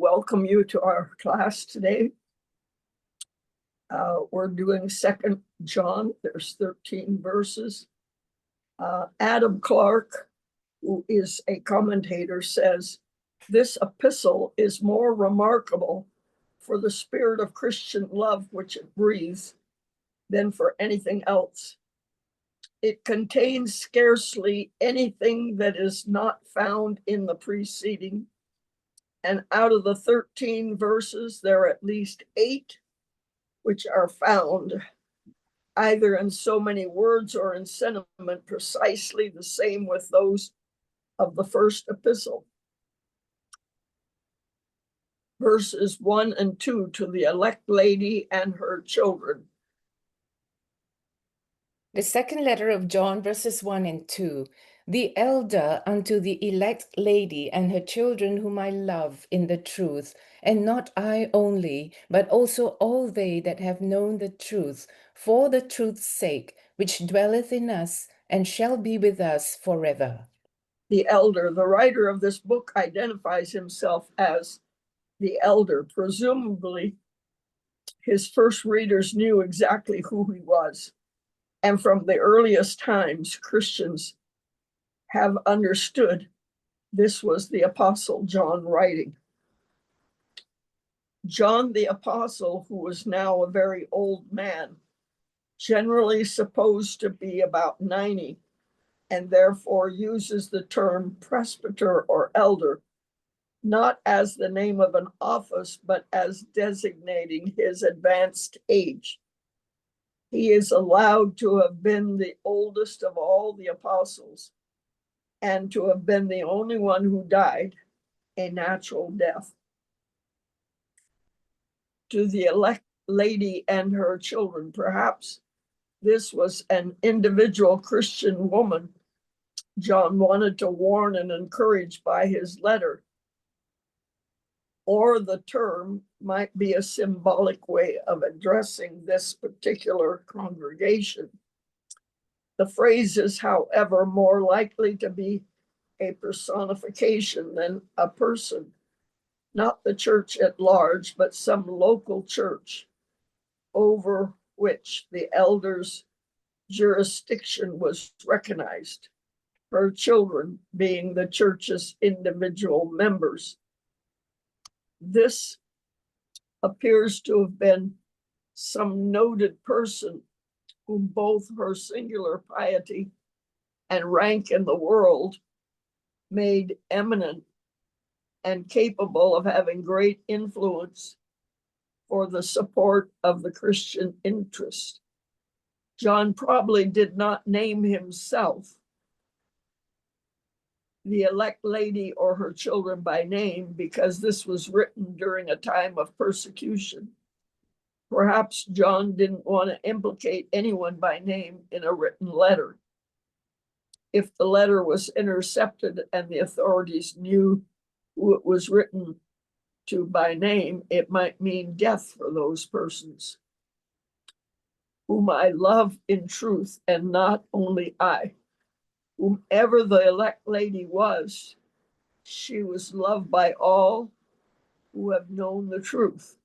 welcome you to our class today. We're doing 2 John. There's 13 verses. Adam Clarke, who is a commentator, says, this epistle is more remarkable for the spirit of Christian love which it breathes than for anything else. It contains scarcely anything that is not found in the preceding. And out of the 13 verses, there are at least 8 which are found either in so many words or in sentiment precisely the same with those of the first epistle. Verses 1 and 2 to the elect lady and her children. The second letter of John, verses 1 and 2. The elder unto the elect lady and her children whom I love in the truth, and not I only, but also all they that have known the truth, for the truth's sake, which dwelleth in us and shall be with us forever. The elder, the writer of this book, identifies himself as the elder. Presumably, his first readers knew exactly who he was. And from the earliest times, Christians have understood this was the Apostle John writing. John the Apostle, who was now a very old man, generally supposed to be about 90, and therefore uses the term presbyter or elder, not as the name of an office, but as designating his advanced age. He is allowed to have been the oldest of all the apostles and to have been the only one who died a natural death. To the elect lady and her children, perhaps this was an individual Christian woman John wanted to warn and encourage by his letter. Or the term might be a symbolic way of addressing this particular congregation. The phrase is, however, more likely to be a personification than a person, not the church at large, but some local church over which the elder's jurisdiction was recognized, her children being the church's individual members. This appears to have been some noted person whom both her singular piety and rank in the world made eminent and capable of having great influence for the support of the Christian interest. John probably did not name himself, the elect lady or her children by name, because this was written during a time of persecution. Perhaps John didn't want to implicate anyone by name in a written letter. If the letter was intercepted and the authorities knew who it was written to by name, it might mean death for those persons. Whom I love in truth, and not only I. Whomever the elect lady was, she was loved by all who have known the truth.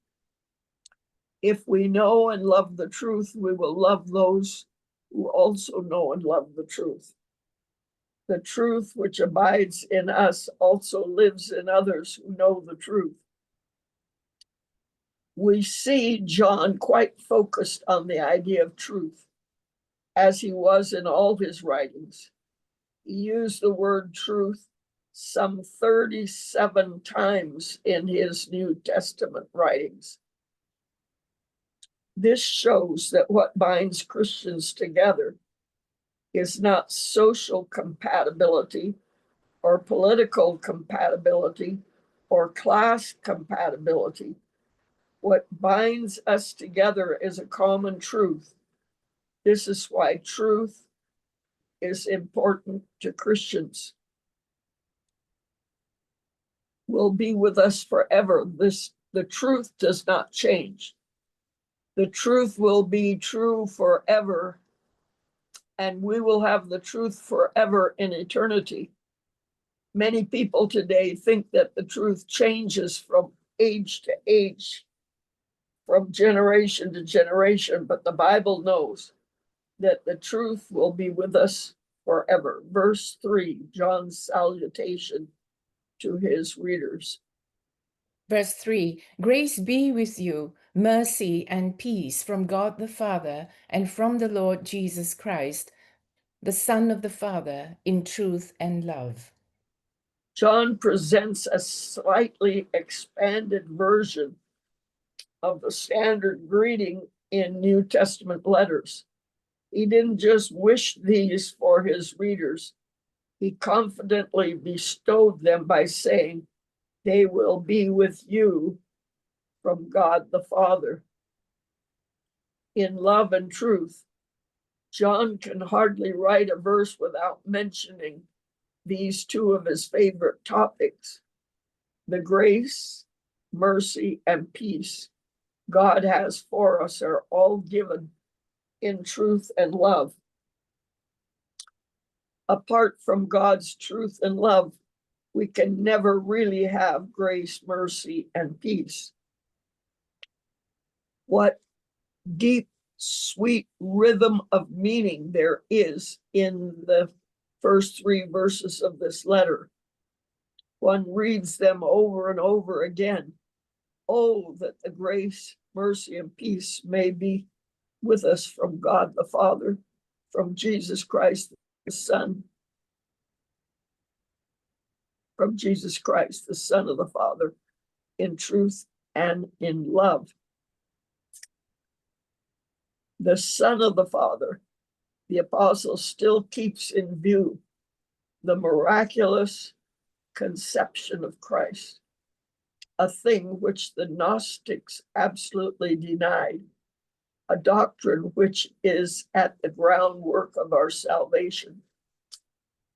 If we know and love the truth, we will love those who also know and love the truth. The truth which abides in us also lives in others who know the truth. We see John quite focused on the idea of truth, as he was in all his writings. He used the word truth some 37 times in his New Testament writings. This shows that what binds Christians together is not social compatibility or political compatibility or class compatibility. What binds us together is a common truth. This is why truth is important to Christians. Will be with us forever. The truth does not change. The truth will be true forever, and we will have the truth forever in eternity. Many people today think that the truth changes from age to age, from generation to generation, but the Bible knows that the truth will be with us forever. Verse 3, John's salutation to his readers. Verse 3, grace be with you, mercy and peace from God the Father and from the Lord Jesus Christ, the Son of the Father, in truth and love. John presents a slightly expanded version of the standard greeting in New Testament letters. He didn't just wish these for his readers, he confidently bestowed them by saying, they will be with you from God the Father. In love and truth, John can hardly write a verse without mentioning these two of his favorite topics: the grace, mercy, and peace God has for us are all given in truth and love. Apart from God's truth and love, we can never really have grace, mercy, and peace. What deep, sweet rhythm of meaning there is in the first 3 verses of this letter. One reads them over and over again. Oh, that the grace, mercy, and peace may be with us from God the Father, from Jesus Christ the Son, from Jesus Christ, the Son of the Father, in truth and in love. The Son of the Father, the apostle still keeps in view the miraculous conception of Christ, a thing which the Gnostics absolutely denied, a doctrine which is at the groundwork of our salvation.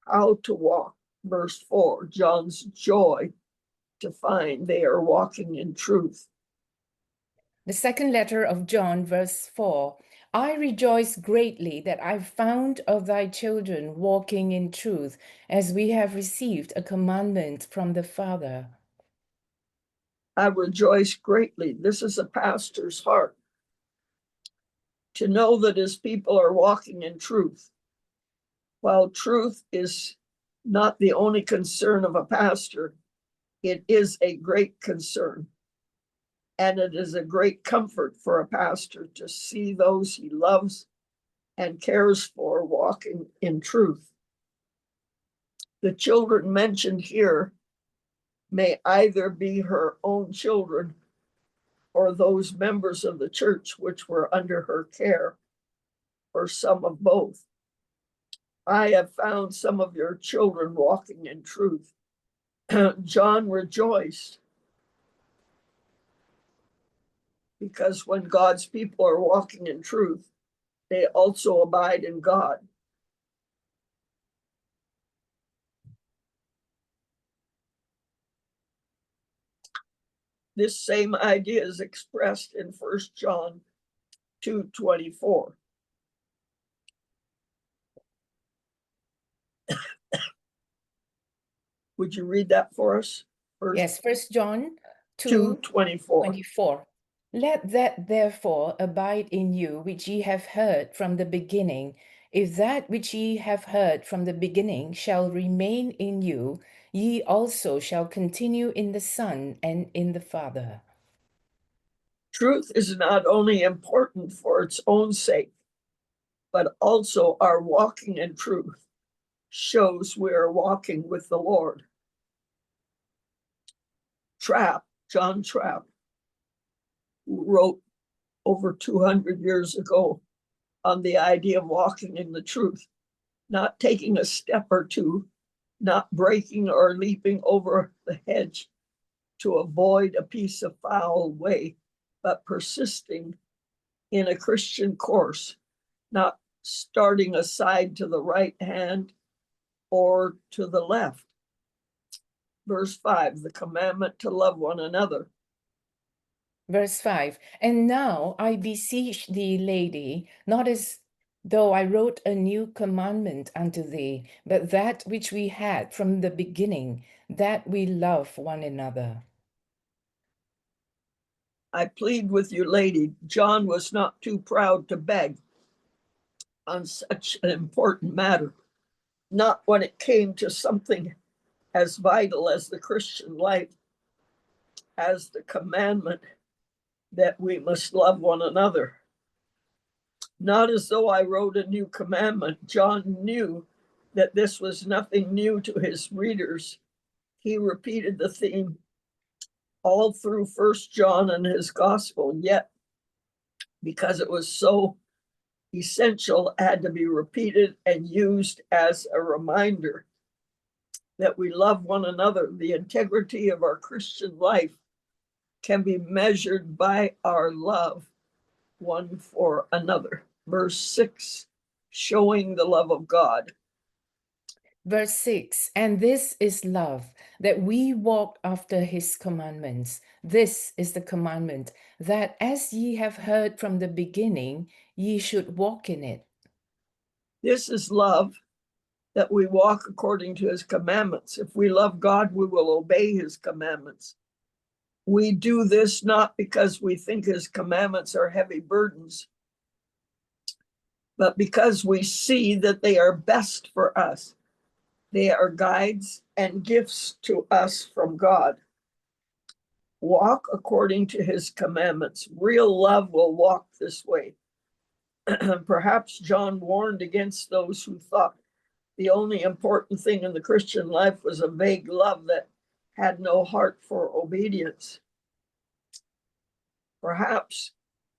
How to walk, verse 4, John's joy to find they are walking in truth. The second letter of John, verse 4, I rejoice greatly that I found of thy children walking in truth, as we have received a commandment from the Father. I rejoice greatly. This is a pastor's heart, to know that his people are walking in truth. While truth is not the only concern of a pastor, it is a great concern. And it is a great comfort for a pastor to see those he loves and cares for walking in truth. The children mentioned here may either be her own children or those members of the church which were under her care, or some of both. I have found some of your children walking in truth. John rejoiced because when God's people are walking in truth, they also abide in God. This same idea is expressed in 1 John 2:24. Would you read that for us? Yes, 1 John 2:24. 2:24. Let that therefore abide in you which ye have heard from the beginning. If that which ye have heard from the beginning shall remain in you, ye also shall continue in the Son and in the Father. Truth is not only important for its own sake, but also our walking in truth shows we are walking with the Lord. John Trapp, who wrote over 200 years ago on the idea of walking in the truth, not taking a step or two, not breaking or leaping over the hedge to avoid a piece of foul way, but persisting in a Christian course, not starting aside to the right hand or to the left. Verse 5, the commandment to love one another. Verse 5, and now I beseech thee, lady, not as though I wrote a new commandment unto thee, but that which we had from the beginning, that we love one another. I plead with you, lady, John was not too proud to beg on such an important matter, not when it came to something as vital as the Christian life, as the commandment that we must love one another. Not as though I wrote a new commandment. John knew that this was nothing new to his readers. He repeated the theme all through First John and his gospel, yet because it was so essential, it had to be repeated and used as a reminder that we love one another. The integrity of our Christian life can be measured by our love one for another. Verse 6, showing the love of God. Verse 6, and this is love, that we walk after his commandments. This is the commandment, that as ye have heard from the beginning, ye should walk in it. This is love, that we walk according to his commandments. If we love God, we will obey his commandments. We do this not because we think his commandments are heavy burdens, but because we see that they are best for us. They are guides and gifts to us from God. Walk according to his commandments. Real love will walk this way. Perhaps John warned against those who thought the only important thing in the Christian life was a vague love that had no heart for obedience. Perhaps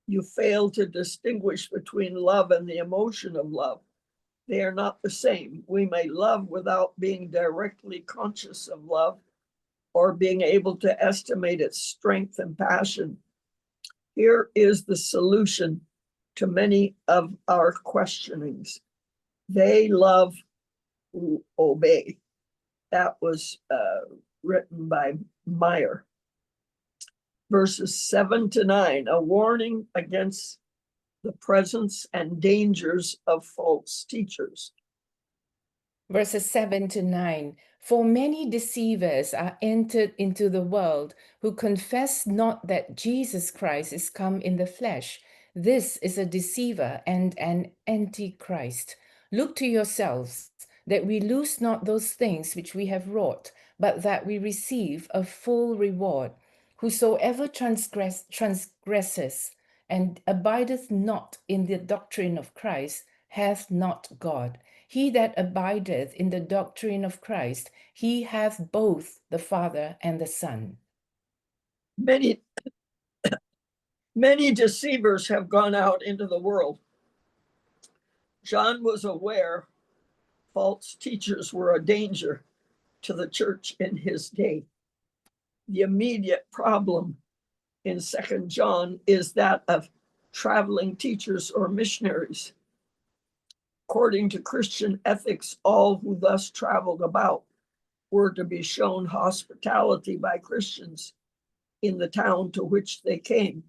you fail to distinguish between love and the emotion of love. They are not the same. We may love without being directly conscious of love or being able to estimate its strength and passion. Here is the solution to many of our questionings. They love who obey. That was written by Meyer. Verses 7-9, a warning against the presence and dangers of false teachers. Verses 7-9, for many deceivers are entered into the world, who confess not that Jesus Christ is come in the flesh. This is a deceiver and an antichrist. Look to yourselves, that we lose not those things which we have wrought, but that we receive a full reward. Whosoever transgresses and abideth not in the doctrine of Christ hath not God. He that abideth in the doctrine of Christ, he hath both the Father and the Son. Many deceivers have gone out into the world. John was aware false teachers were a danger to the church in his day. The immediate problem in 2 John is that of traveling teachers or missionaries. According to Christian ethics, all who thus traveled about were to be shown hospitality by Christians in the town to which they came.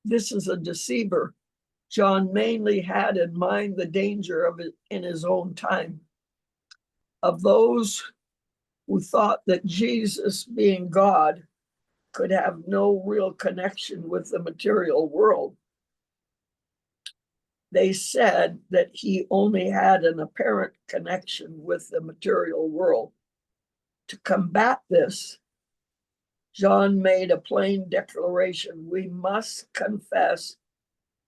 This is a deceiver. John mainly had in mind the danger of it in his own time, of those who thought that Jesus, being God, could have no real connection with the material world. They said that he only had an apparent connection with the material world. To combat this, John made a plain declaration: we must confess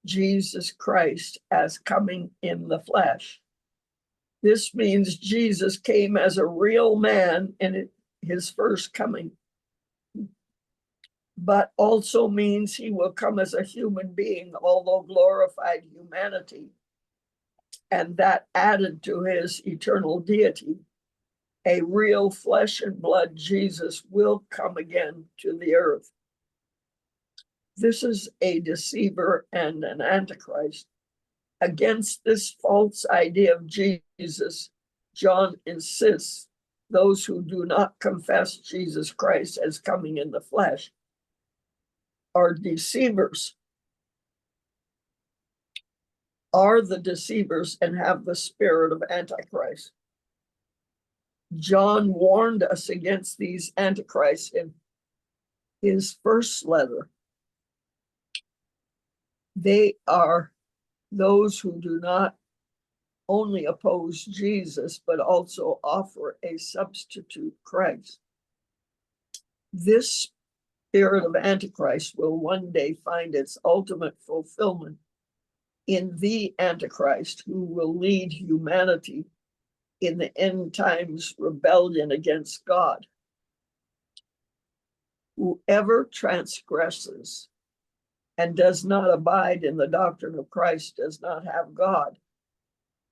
Jesus Christ as coming in the flesh. This means Jesus came as a real man in his first coming, but also means he will come as a human being, although glorified humanity, and that added to his eternal deity. A real flesh and blood Jesus will come again to the earth. This is a deceiver and an antichrist. Against this false idea of Jesus, John insists those who do not confess Jesus Christ as coming in the flesh are deceivers, are the deceivers and have the spirit of Antichrist. John warned us against these antichrists in his first letter. They are those who do not only oppose Jesus, but also offer a substitute Christ. This spirit of antichrist will one day find its ultimate fulfillment in the antichrist, who will lead humanity in the end times rebellion against God. Whoever transgresses and does not abide in the doctrine of Christ does not have God.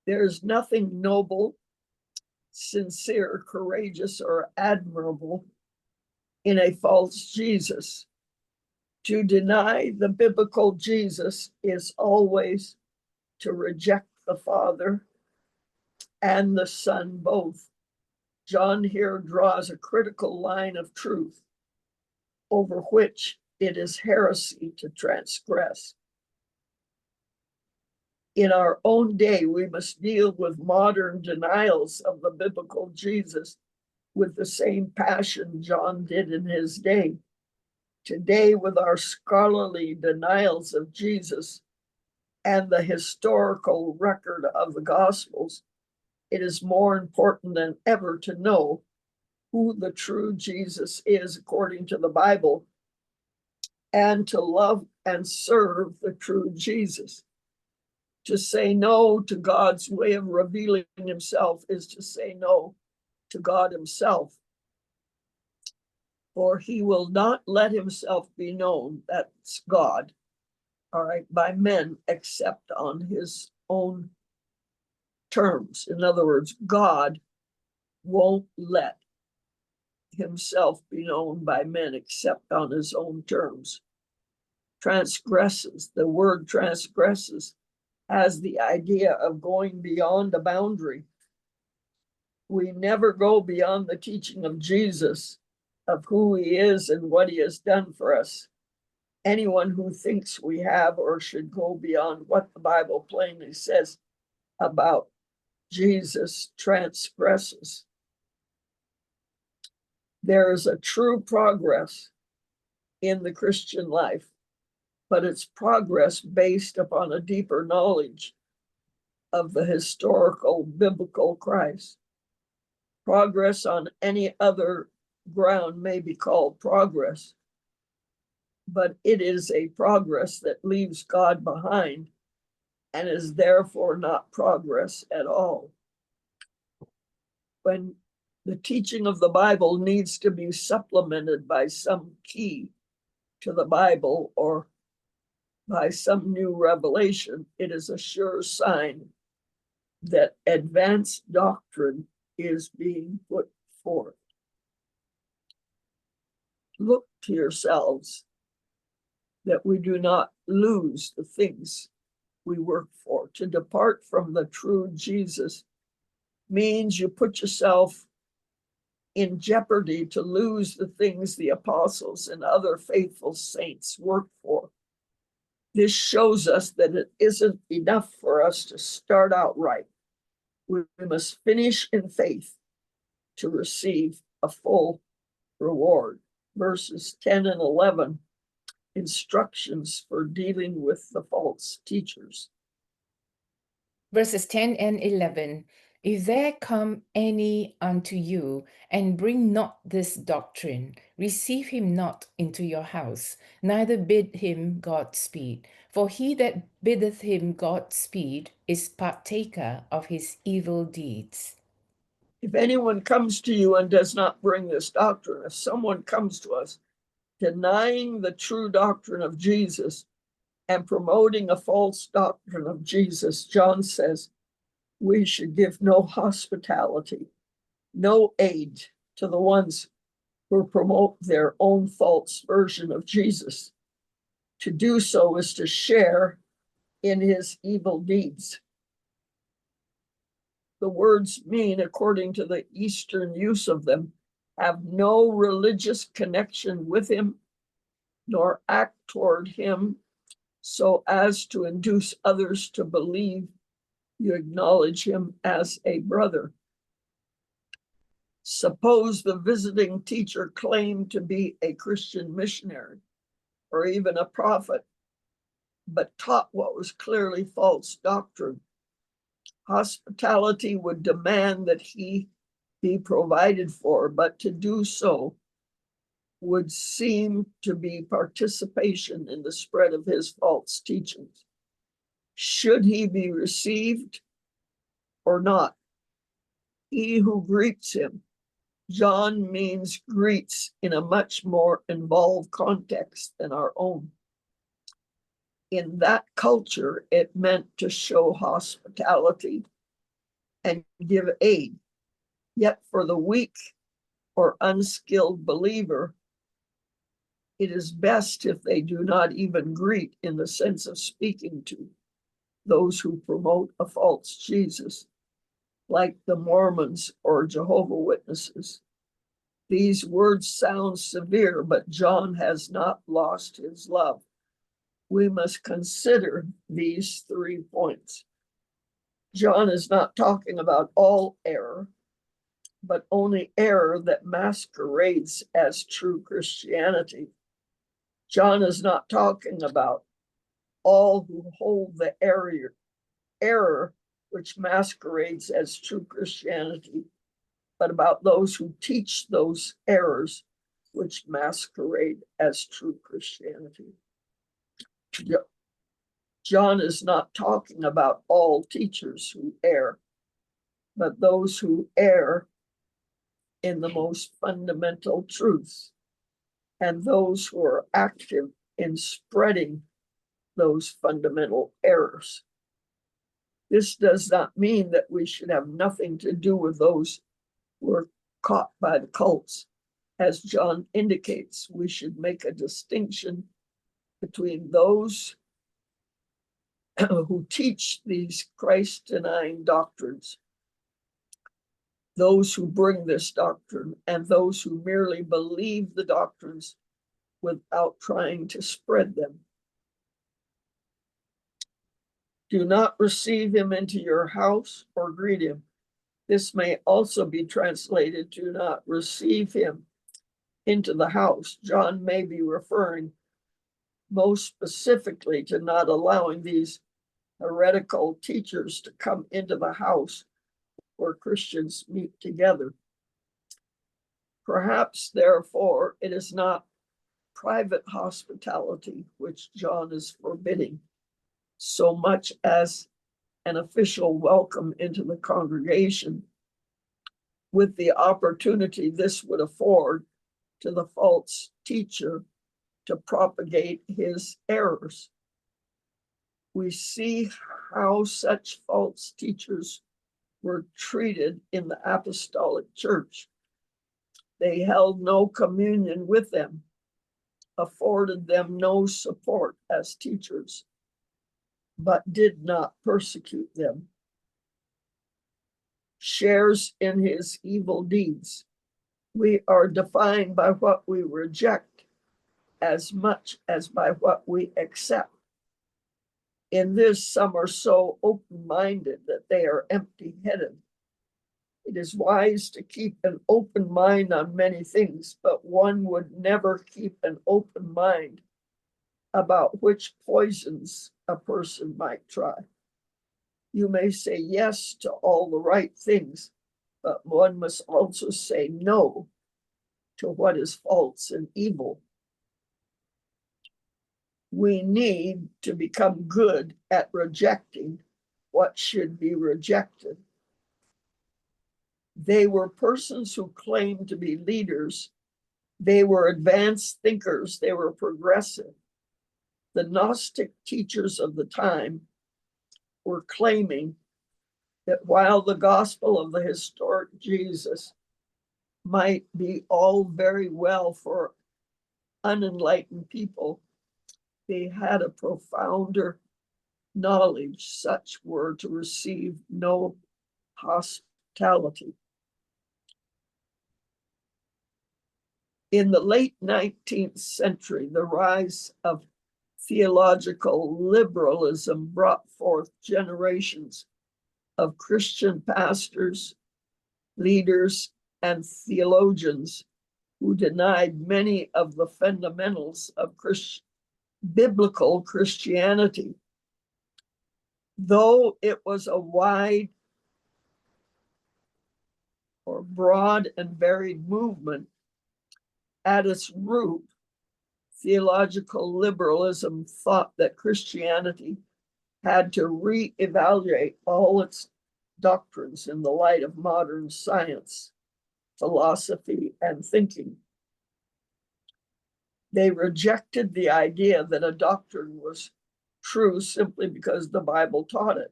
There is nothing noble, sincere, courageous, or admirable in a false Jesus. To deny the biblical Jesus is always to reject the Father and the Son both. John here draws a critical line of truth over which it is heresy to transgress. In our own day, we must deal with modern denials of the biblical Jesus with the same passion John did in his day. Today, with our scholarly denials of Jesus and the historical record of the Gospels, it is more important than ever to know who the true Jesus is according to the Bible, and to love and serve the true Jesus. To say no to God's way of revealing himself is to say no to God himself. For he will not let himself be known, that's God, all right, by men except on his own terms. In other words, God won't let himself be known by men except on his own terms. Transgresses, the word transgresses has the idea of going beyond a boundary. We never go beyond the teaching of Jesus, of who he is and what he has done for us. Anyone who thinks we have or should go beyond what the Bible plainly says about Jesus transgresses. There is a true progress in the Christian life, but it's progress based upon a deeper knowledge of the historical biblical Christ. Progress on any other ground may be called progress, but it is a progress that leaves God behind and is therefore not progress at all. When the teaching of the Bible needs to be supplemented by some key to the Bible or by some new revelation, it is a sure sign that advanced doctrine is being put forth. Look to yourselves that we do not lose the things we work for. To depart from the true Jesus means you put yourself in jeopardy to lose the things the apostles and other faithful saints worked for. This shows us that it isn't enough for us to start out right. We must finish in faith to receive a full reward. Verses 10 and 11, instructions for dealing with the false teachers. Verses 10 and 11. If there come any unto you, and bring not this doctrine, receive him not into your house, neither bid him Godspeed. For he that biddeth him Godspeed is partaker of his evil deeds. If anyone comes to you and does not bring this doctrine, if someone comes to us denying the true doctrine of Jesus and promoting a false doctrine of Jesus, John says, we should give no hospitality, no aid to the ones who promote their own false version of Jesus. To do so is to share in his evil deeds. The words mean, according to the Eastern use of them, have no religious connection with him, nor act toward him so as to induce others to believe you acknowledge him as a brother. Suppose the visiting teacher claimed to be a Christian missionary or even a prophet, but taught what was clearly false doctrine. Hospitality would demand that he be provided for, but to do so would seem to be participation in the spread of his false teachings. Should he be received or not? He who greets him. John means greets in a much more involved context than our own. In that culture, it meant to show hospitality and give aid. Yet for the weak or unskilled believer, it is best if they do not even greet in the sense of speaking to those who promote a false Jesus, like the Mormons or Jehovah's Witnesses. These words sound severe, but John has not lost his love. We must consider these 3 points. John is not talking about all error, but only error that masquerades as true Christianity. John is not talking about all who hold the error which masquerades as true Christianity, but about those who teach those errors which masquerade as true Christianity. John is not talking about all teachers who err, but those who err in the most fundamental truths, and those who are active in spreading those fundamental errors. This does not mean that we should have nothing to do with those who are caught by the cults. As John indicates, we should make a distinction between those who teach these Christ-denying doctrines, those who bring this doctrine, and those who merely believe the doctrines without trying to spread them. Do not receive him into your house or greet him. This may also be translated, do not receive him into the house. John may be referring most specifically to not allowing these heretical teachers to come into the house where Christians meet together. Perhaps, therefore, it is not private hospitality which John is forbidding, so much as an official welcome into the congregation, with the opportunity this would afford to the false teacher to propagate his errors. We see how such false teachers were treated in the apostolic church. They held no communion with them, afforded them no support as teachers, but did not persecute them. Shares in his evil deeds. We are defined by what we reject as much as by what we accept. In this, some are so open-minded that they are empty-headed. It is wise to keep an open mind on many things, but one would never keep an open mind about which poisons a person might try. You may say yes to all the right things, but one must also say no to what is false and evil. We need to become good at rejecting what should be rejected. They were persons who claimed to be leaders. They were advanced thinkers. They were progressive. The Gnostic teachers of the time were claiming that while the gospel of the historic Jesus might be all very well for unenlightened people, they had a profounder knowledge. Such were to receive no hospitality. In the late 19th century, the rise of theological liberalism brought forth generations of Christian pastors, leaders, and theologians who denied many of the fundamentals of biblical Christianity. Though it was a wide or broad and varied movement, at its root, theological liberalism thought that Christianity had to reevaluate all its doctrines in the light of modern science, philosophy, and thinking. They rejected the idea that a doctrine was true simply because the Bible taught it.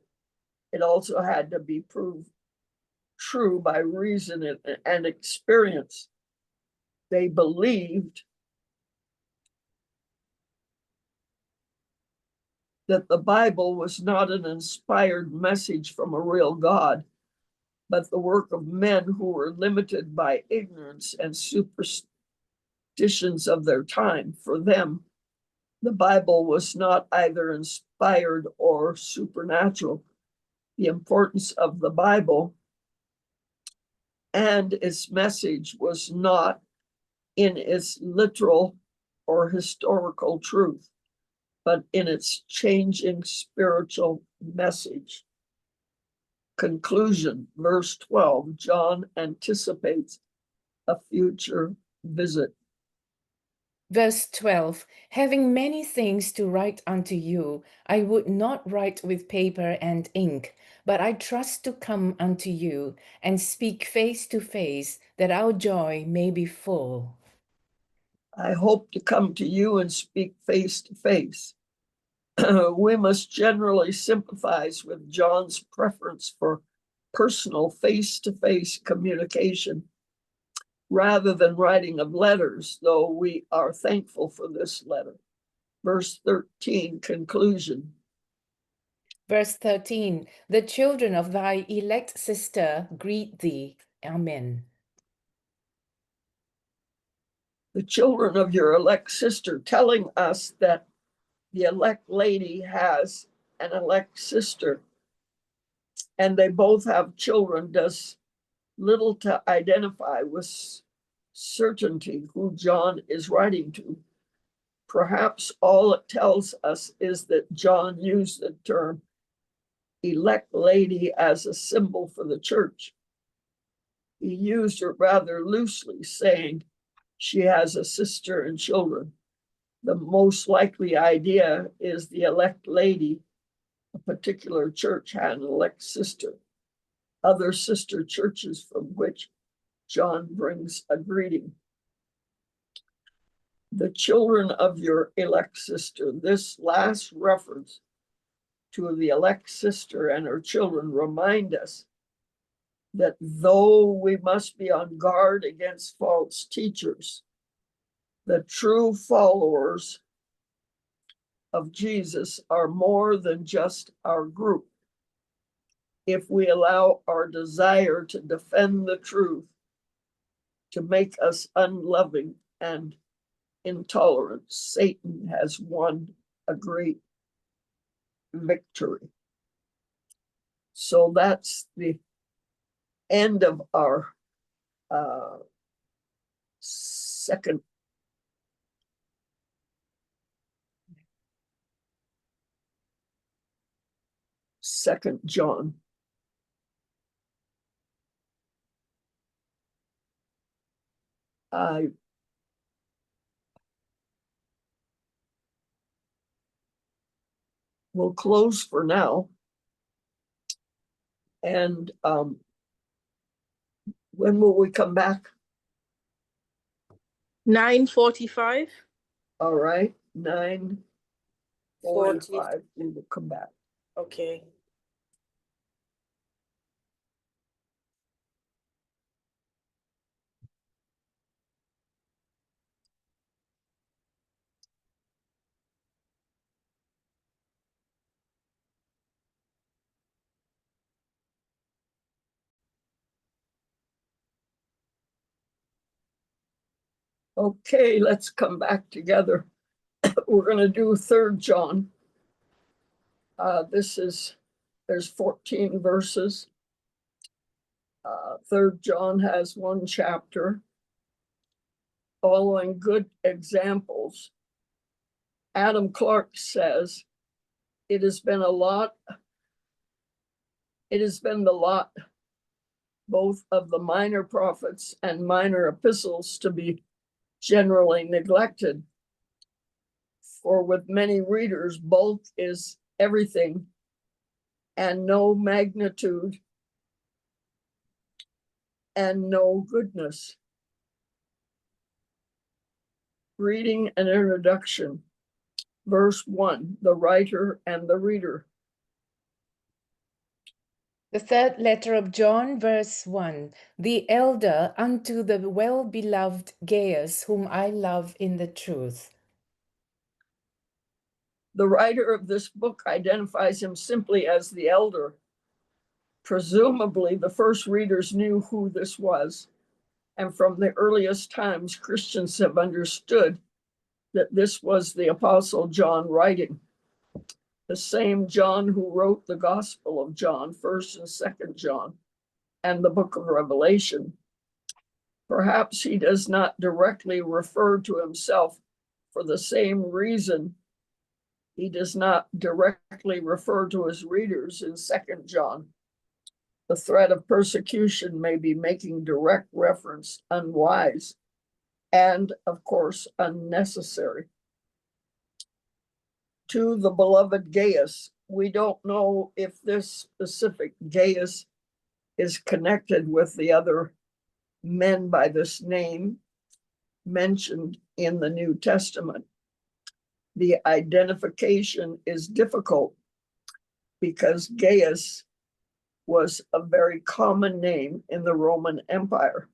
It also had to be proved true by reason and experience. They believed that the Bible was not an inspired message from a real God, but the work of men who were limited by ignorance and superstitions of their time. For them, the Bible was not either inspired or supernatural. The importance of the Bible and its message was not in its literal or historical truth, but in its changing spiritual message. Conclusion, verse 12, John anticipates a future visit. Verse 12, having many things to write unto you, I would not write with paper and ink, but I trust to come unto you and speak face to face, that our joy may be full. I hope to come to you and speak face to face. We must generally sympathize with John's preference for personal face-to-face communication rather than writing of letters, though we are thankful for this letter. Verse 13, conclusion. Verse 13, the children of thy elect sister greet thee. Amen. The children of your elect sister, telling us that the elect lady has an elect sister and they both have children, does little to identify with certainty who John is writing to. Perhaps all it tells us is that John used the term elect lady as a symbol for the church. He used it rather loosely, saying she has a sister and children. The most likely idea is the elect lady, a particular church, had an elect sister. Other sister churches from which John brings a greeting. The children of your elect sister. This last reference to the elect sister and her children remind us that though we must be on guard against false teachers, the true followers of Jesus are more than just our group. If we allow our desire to defend the truth to make us unloving and intolerant, Satan has won a great victory. So that's the end of our second John. I will close for now. And when will we come back? 9:45. All right, 9:45. We will come back. Okay. Okay, let's come back together. We're going to do 3rd John. There's 14 verses. 3rd John has 1 chapter, following good examples. Adam Clark says, it has been the lot both of the minor prophets and minor epistles to be generally neglected. For with many readers, bulk is everything, and no magnitude and no goodness. Reading an introduction. Verse 1, the writer and the reader. The 3rd letter of John, verse 1. The elder unto the well-beloved Gaius, whom I love in the truth. The writer of this book identifies him simply as the elder. Presumably, the first readers knew who this was, and from the earliest times, Christians have understood that this was the Apostle John writing. The same John who wrote the Gospel of John, 1st and 2nd John, and the book of Revelation. Perhaps he does not directly refer to himself for the same reason he does not directly refer to his readers in 2nd John. The threat of persecution may be making direct reference unwise and, of course, unnecessary. To the beloved Gaius, we don't know if this specific Gaius is connected with the other men by this name mentioned in the New Testament. The identification is difficult because Gaius was a very common name in the Roman Empire.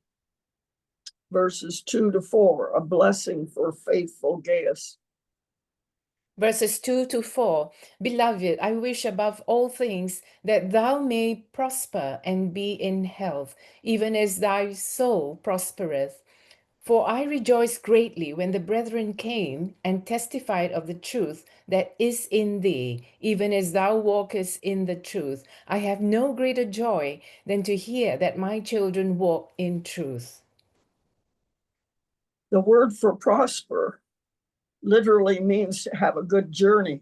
Verses 2 to 4, a blessing for faithful Gaius. Verses 2 to 4. Beloved, I wish above all things that thou may prosper and be in health, even as thy soul prospereth. For I rejoiced greatly when the brethren came and testified of the truth that is in thee, even as thou walkest in the truth. I have no greater joy than to hear that my children walk in truth. The word for prosper literally means to have a good journey.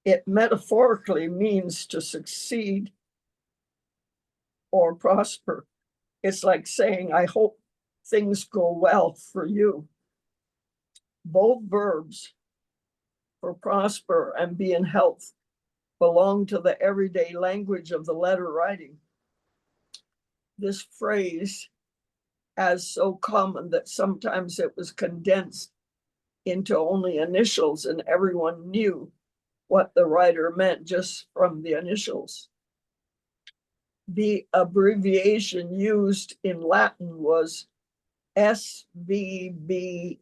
It metaphorically means to succeed or prosper. It's like saying, I hope things go well for you. Both verbs for prosper and be in health belong to the everyday language of the letter writing. This phrase is so common that sometimes it was condensed into only initials and everyone knew what the writer meant just from the initials. The abbreviation used in Latin was SVBEEV,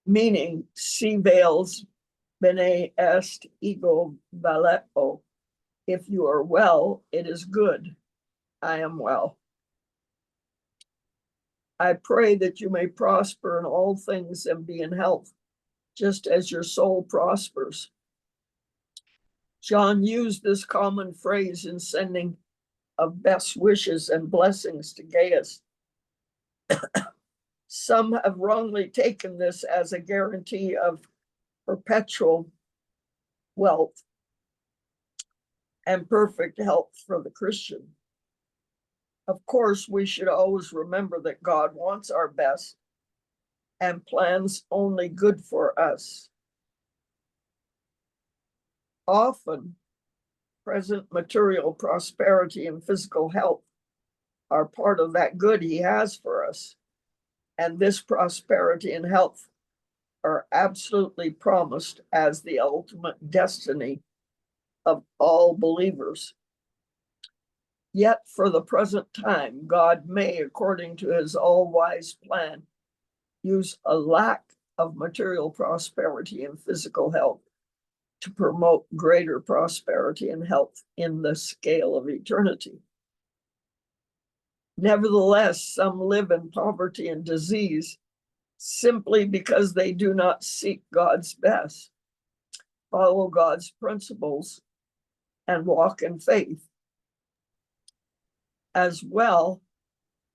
meaning si vales bene est ego valeo. If you are well, it is good. I am well. I pray that you may prosper in all things and be in health, just as your soul prospers. John used this common phrase in sending of best wishes and blessings to Gaius. Some have wrongly taken this as a guarantee of perpetual wealth and perfect health for the Christian. Of course, we should always remember that God wants our best and plans only good for us. Often, present material prosperity and physical health are part of that good he has for us. And this prosperity and health are absolutely promised as the ultimate destiny of all believers. Yet for the present time, God may, according to his all-wise plan, use a lack of material prosperity and physical health to promote greater prosperity and health in the scale of eternity. Nevertheless, some live in poverty and disease simply because they do not seek God's best, follow God's principles, and walk in faith. As well,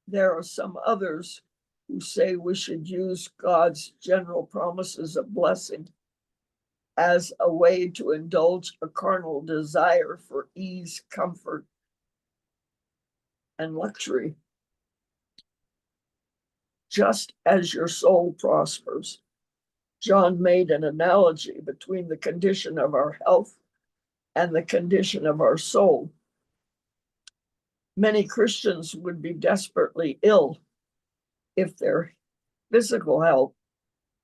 there are some others who say we should use God's general promises of blessing as a way to indulge a carnal desire for ease, comfort, and luxury. Just as your soul prospers. John made an analogy between the condition of our health and the condition of our soul. Many Christians would be desperately ill if their physical health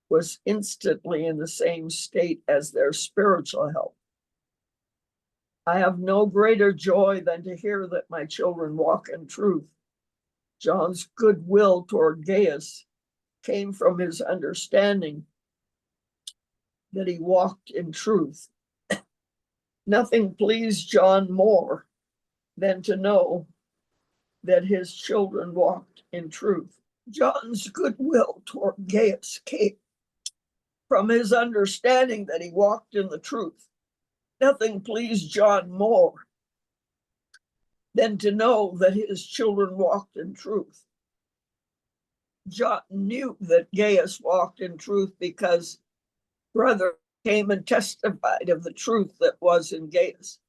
was instantly in the same state as their spiritual health. I have no greater joy than to hear that my children walk in truth. John's goodwill toward Gaius came from his understanding that he walked in truth. Nothing pleased John more than to know that his children walked in truth. John's goodwill toward Gaius came from his understanding that he walked in the truth. Nothing pleased John more than to know that his children walked in truth. John knew that Gaius walked in truth because brother came and testified of the truth that was in Gaius.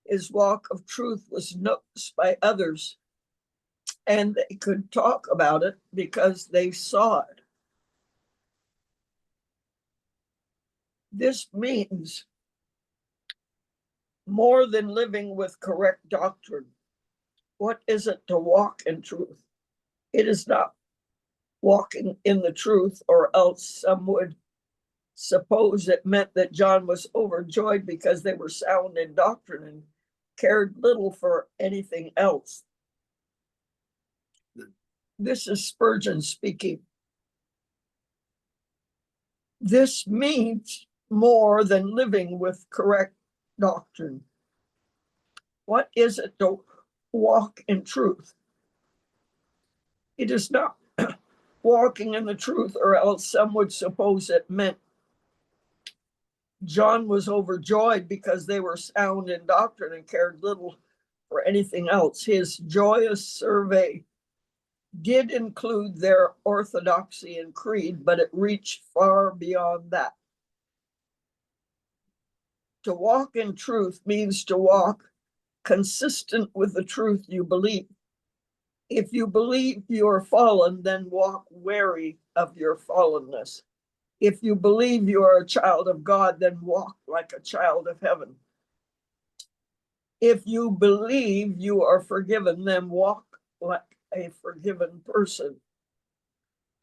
His walk of truth was noticed by others, and they could talk about it because they saw it. This means more than living with correct doctrine. What is it to walk in truth? It is not walking in the truth, or else some would suppose it meant that John was overjoyed because they were sound in doctrine and cared little for anything else. This is Spurgeon speaking. This means more than living with correct doctrine. What is it to walk in truth? It is not walking in the truth, or else some would suppose it meant John was overjoyed because they were sound in doctrine and cared little for anything else. His joyous survey did include their orthodoxy and creed, but it reached far beyond that. To walk in truth means to walk consistent with the truth you believe. If you believe you are fallen, then walk wary of your fallenness. If you believe you are a child of God, then walk like a child of heaven. If you believe you are forgiven, then walk like a forgiven person.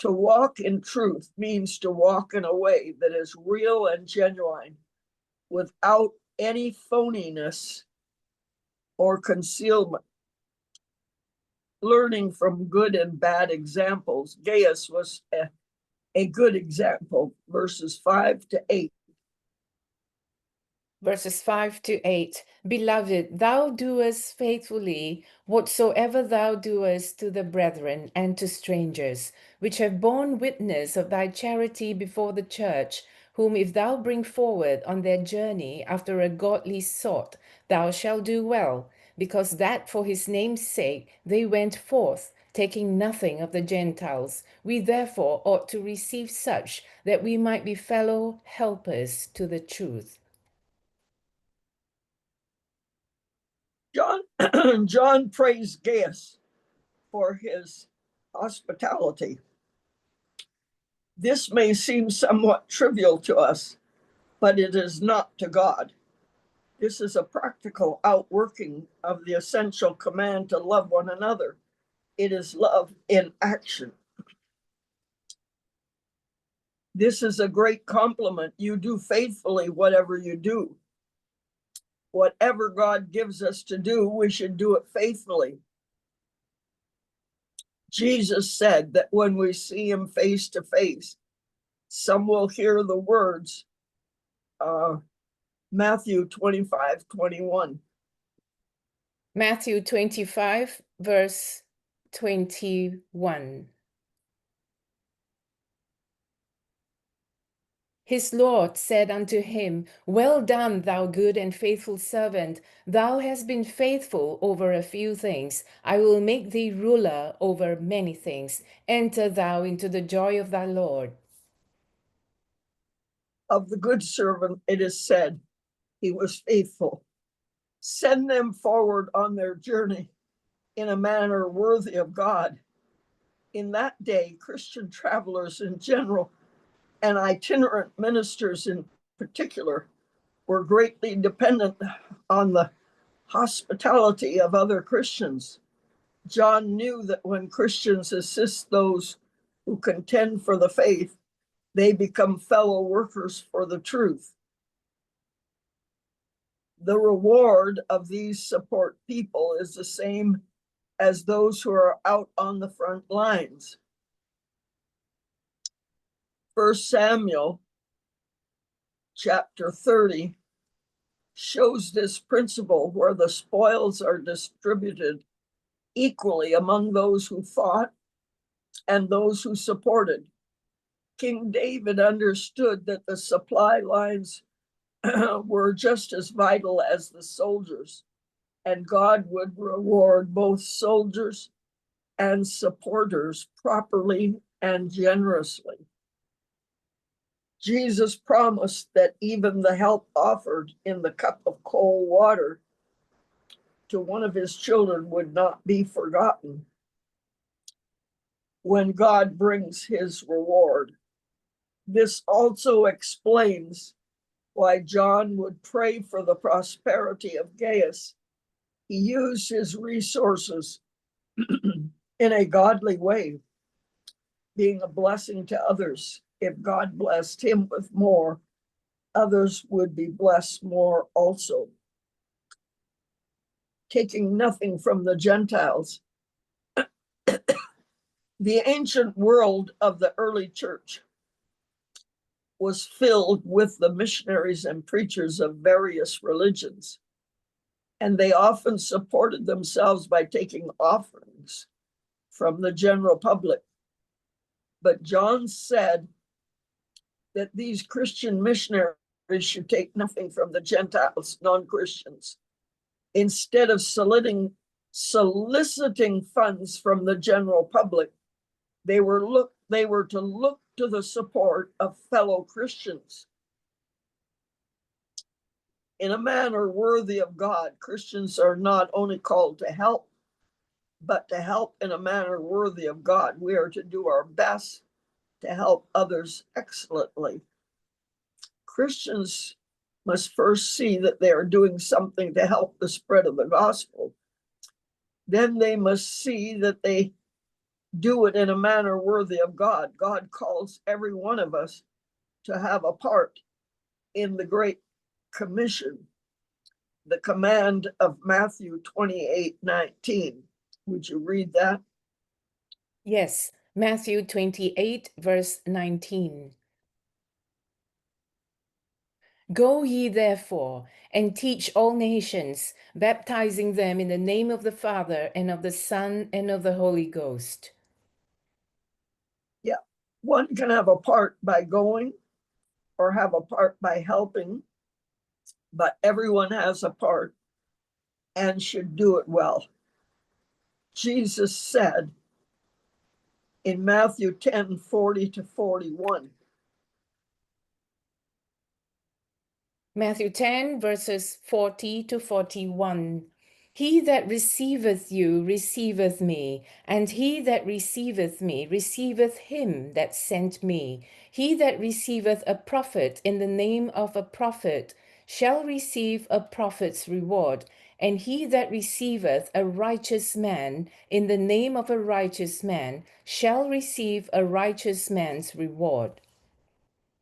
To walk in truth means to walk in a way that is real and genuine, without any phoniness or concealment. Learning from good and bad examples, Gaius was a good example. Verses 5 to 8. Verses 5 to 8. Beloved, thou doest faithfully whatsoever thou doest to the brethren and to strangers, which have borne witness of thy charity before the church, whom if thou bring forward on their journey after a godly sort, thou shalt do well, because that for his name's sake they went forth, taking nothing of the Gentiles. We therefore ought to receive such, that we might be fellow helpers to the truth. John praised Gaius for his hospitality. This may seem somewhat trivial to us, but it is not to God. This is a practical outworking of the essential command to love one another. It is love in action. This is a great compliment. You do faithfully whatever you do. Whatever God gives us to do, we should do it faithfully. Jesus said that when we see him face to face, some will hear the words, Matthew 25:21. Matthew 25, verse 21. His Lord said unto him, Well done, thou good and faithful servant. Thou hast been faithful over a few things. I will make thee ruler over many things. Enter thou into the joy of thy Lord. Of the good servant, it is said, he was faithful. Send them forward on their journey in a manner worthy of God. In that day, Christian travelers in general and itinerant ministers in particular were greatly dependent on the hospitality of other Christians. John knew that when Christians assist those who contend for the faith, they become fellow workers for the truth. The reward of these support people is the same as those who are out on the front lines. 1 Samuel chapter 30 shows this principle where the spoils are distributed equally among those who fought and those who supported. King David understood that the supply lines were just as vital as the soldiers, and God would reward both soldiers and supporters properly and generously. Jesus promised that even the help offered in the cup of cold water to one of his children would not be forgotten when God brings his reward. This also explains why John would pray for the prosperity of Gaius. He used his resources in a godly way, being a blessing to others. If God blessed him with more, others would be blessed more also. Taking nothing from the Gentiles. The ancient world of the early church was filled with the missionaries and preachers of various religions, and they often supported themselves by taking offerings from the general public. But John said that these Christian missionaries should take nothing from the Gentiles, non-Christians. Instead of soliciting funds from the general public, they were to look to the support of fellow Christians. In a manner worthy of God, Christians are not only called to help, but to help in a manner worthy of God. We are to do our best to help others excellently. Christians must first see that they are doing something to help the spread of the gospel. Then they must see that they do it in a manner worthy of God. God calls every one of us to have a part in the Great Commission, the command of Matthew 28:19. Would you read that? Yes, Matthew 28, verse 19. Go ye therefore and teach all nations, baptizing them in the name of the Father and of the Son and of the Holy Ghost. Yeah, one can have a part by going or have a part by helping, but everyone has a part and should do it well. Jesus said in Matthew 10:40-41. Matthew 10, verses 40 to 41. He that receiveth you receiveth me, and he that receiveth me receiveth him that sent me. He that receiveth a prophet in the name of a prophet shall receive a prophet's reward, and he that receiveth a righteous man in the name of a righteous man shall receive a righteous man's reward.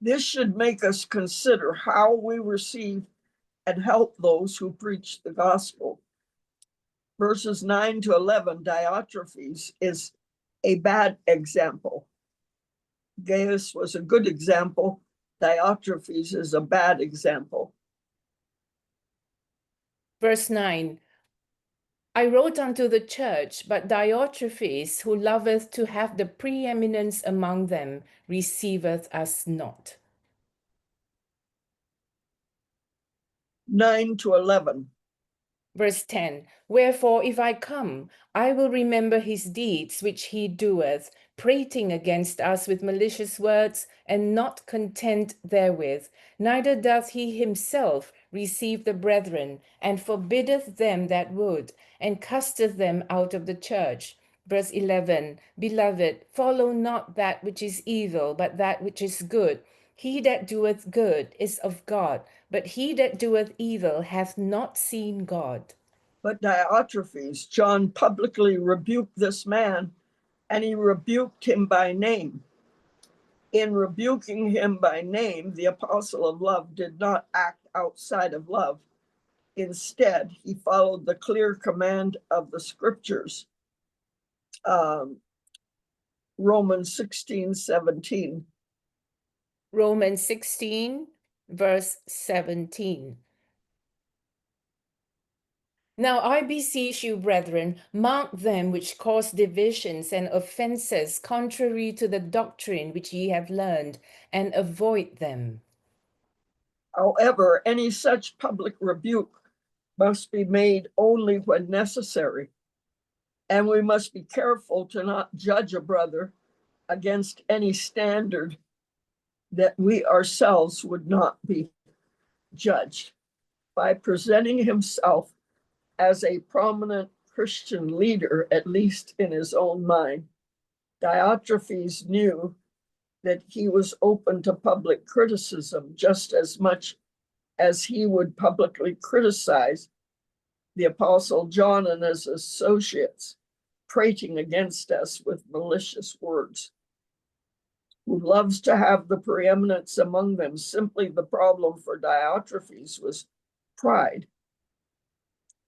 This should make us consider how we receive and help those who preach the gospel. Verses 9-11, Diotrephes is a bad example. Gaius was a good example. Diotrephes is a bad example. Verse 9. I wrote unto the church, but Diotrephes, who loveth to have the preeminence among them, receiveth us not. 9 to 11. Verse 10, wherefore if I come, I will remember his deeds which he doeth, prating against us with malicious words, and not content therewith. Neither doth he himself receive the brethren, and forbiddeth them that would, and casteth them out of the church. Verse 11, beloved, follow not that which is evil, but that which is good. He that doeth good is of God, but he that doeth evil hath not seen God. But Diotrephes, John publicly rebuked this man, and he rebuked him by name. In rebuking him by name, the apostle of love did not act outside of love. Instead, he followed the clear command of the scriptures. Romans 16:17. Romans 16, verse 17. Now I beseech you, brethren, mark them which cause divisions and offenses contrary to the doctrine which ye have learned, and avoid them. However, any such public rebuke must be made only when necessary, and we must be careful to not judge a brother against any standard that we ourselves would not be judged. By presenting himself as a prominent Christian leader, at least in his own mind, Diotrephes knew that he was open to public criticism just as much as he would publicly criticize the Apostle John and his associates, prating against us with malicious words. Who loves to have the preeminence among them. Simply the problem for Diotrephes was pride.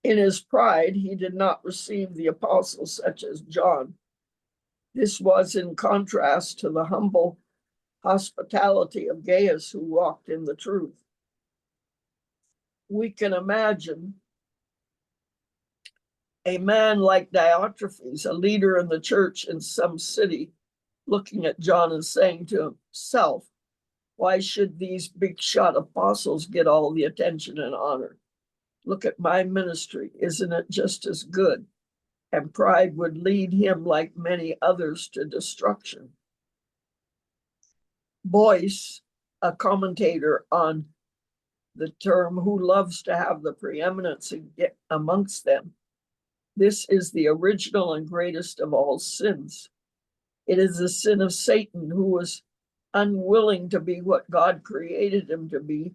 In his pride, he did not receive the apostles such as John. This was in contrast to the humble hospitality of Gaius, who walked in the truth. We can imagine a man like Diotrephes, a leader in the church in some city, looking at John and saying to himself, why should these big shot apostles get all the attention and honor? Look at my ministry. Isn't it just as good? And pride would lead him, like many others, to destruction. Boyce, a commentator on the term who loves to have the preeminence amongst them, this is the original and greatest of all sins. It is the sin of Satan, who was unwilling to be what God created him to be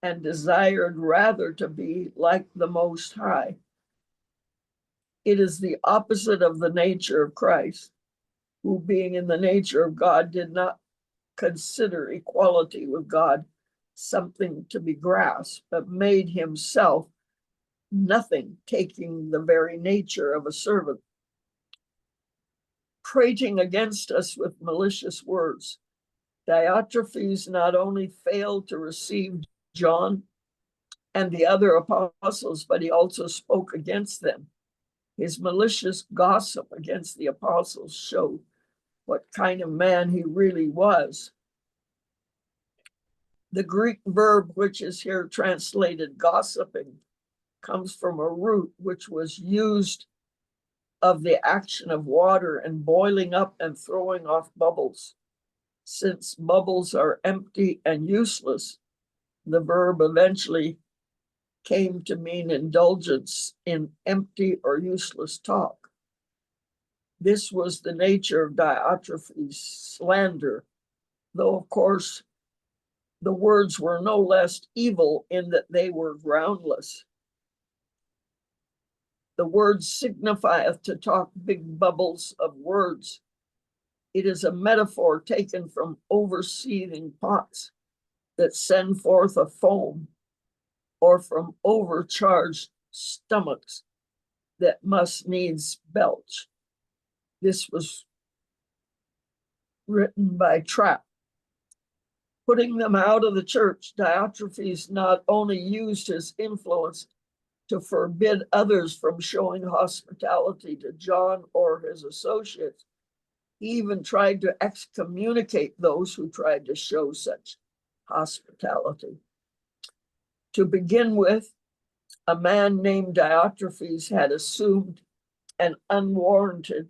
and desired rather to be like the Most High. It is the opposite of the nature of Christ, who, being in the nature of God, did not consider equality with God something to be grasped, but made himself nothing, taking the very nature of a servant. Prating against us with malicious words, Diotrephes not only failed to receive John and the other apostles, but he also spoke against them. His malicious gossip against the apostles showed what kind of man he really was. The Greek verb, which is here translated gossiping, comes from a root which was used of the action of water and boiling up and throwing off bubbles. Since bubbles are empty and useless, the verb eventually came to mean indulgence in empty or useless talk. This was the nature of Diotrephes' slander, though, of course, the words were no less evil in that they were groundless. The word signifieth to talk big bubbles of words. It is a metaphor taken from overseething pots that send forth a foam, or from overcharged stomachs that must needs belch. This was written by Trapp. Putting them out of the church, Diotrephes not only used his influence to forbid others from showing hospitality to John or his associates, he even tried to excommunicate those who tried to show such hospitality. To begin with, a man named Diotrephes had assumed an unwarranted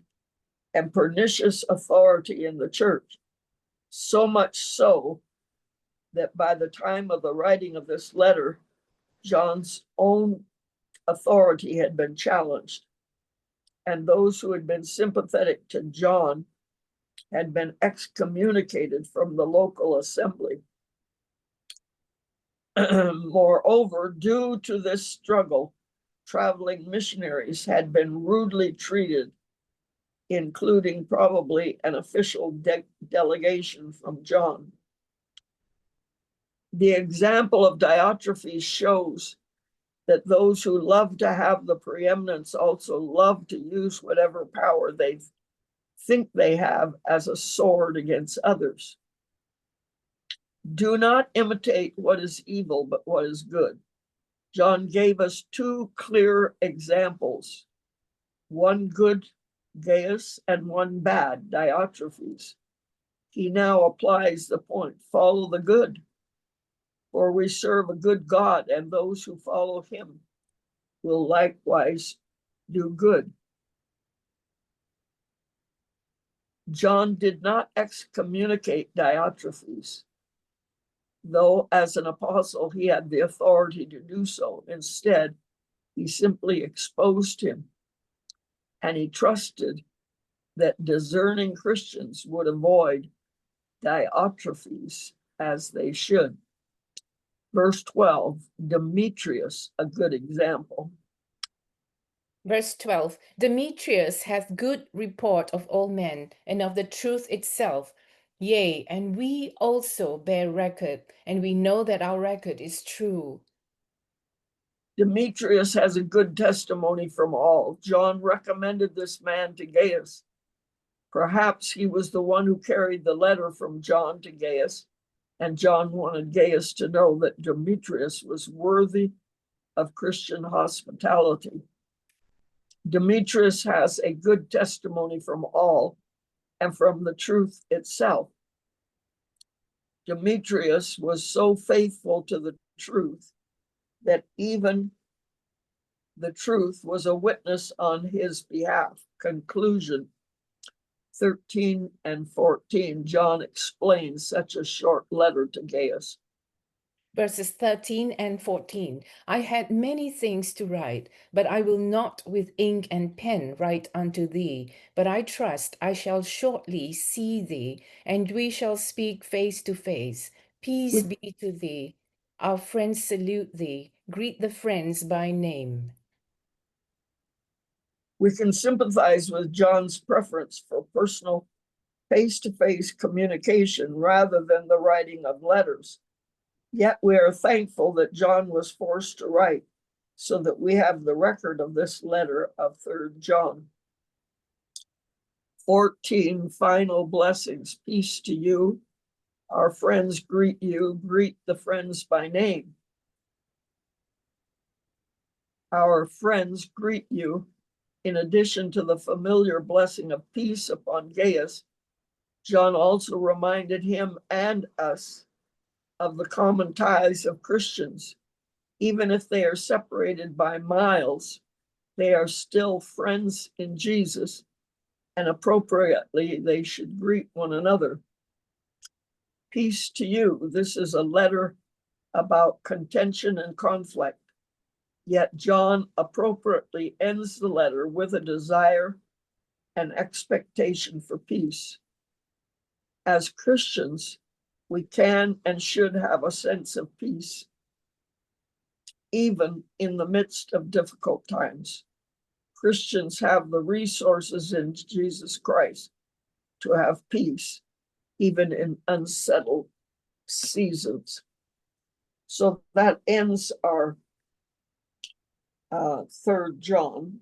and pernicious authority in the church, so much so that by the time of the writing of this letter, John's own authority had been challenged, and those who had been sympathetic to John had been excommunicated from the local assembly. Moreover, due to this struggle, traveling missionaries had been rudely treated, including probably an official delegation from John. The example of Diotrephes shows that those who love to have the preeminence also love to use whatever power they think they have as a sword against others. Do not imitate what is evil, but what is good. John gave us two clear examples, one good, Gaius, and one bad, Diotrephes. He now applies the point, follow the good, for we serve a good God, and those who follow him will likewise do good. John did not excommunicate Diotrephes, though as an apostle he had the authority to do so. Instead, he simply exposed him, and he trusted that discerning Christians would avoid Diotrephes as they should. Verse 12, Demetrius, a good example. Verse 12, Demetrius hath good report of all men, and of the truth itself. Yea, and we also bear record, and we know that our record is true. Demetrius has a good testimony from all. John recommended this man to Gaius. Perhaps he was the one who carried the letter from John to Gaius, and John wanted Gaius to know that Demetrius was worthy of Christian hospitality. Demetrius has a good testimony from all and from the truth itself. Demetrius was so faithful to the truth that even the truth was a witness on his behalf. Conclusion 13 and 14, John explains such a short letter to Gaius. Verses 13 and 14, I had many things to write, but I will not with ink and pen write unto thee, but I trust I shall shortly see thee, and we shall speak face to face. Peace be to thee. Our friends salute thee. Greet the friends by name. We can sympathize with John's preference for personal face-to-face communication rather than the writing of letters. Yet we are thankful that John was forced to write so that we have the record of this letter of 3 John. 14, final blessings. Peace to you. Our friends greet you. Greet the friends by name. Our friends greet you. In addition to the familiar blessing of peace upon Gaius, John also reminded him and us of the common ties of Christians. Even if they are separated by miles, they are still friends in Jesus, and appropriately they should greet one another. Peace to you. This is a letter about contention and conflict, yet John appropriately ends the letter with a desire and expectation for peace. As Christians, we can and should have a sense of peace, even in the midst of difficult times. Christians have the resources in Jesus Christ to have peace, even in unsettled seasons. So that ends our 3 John.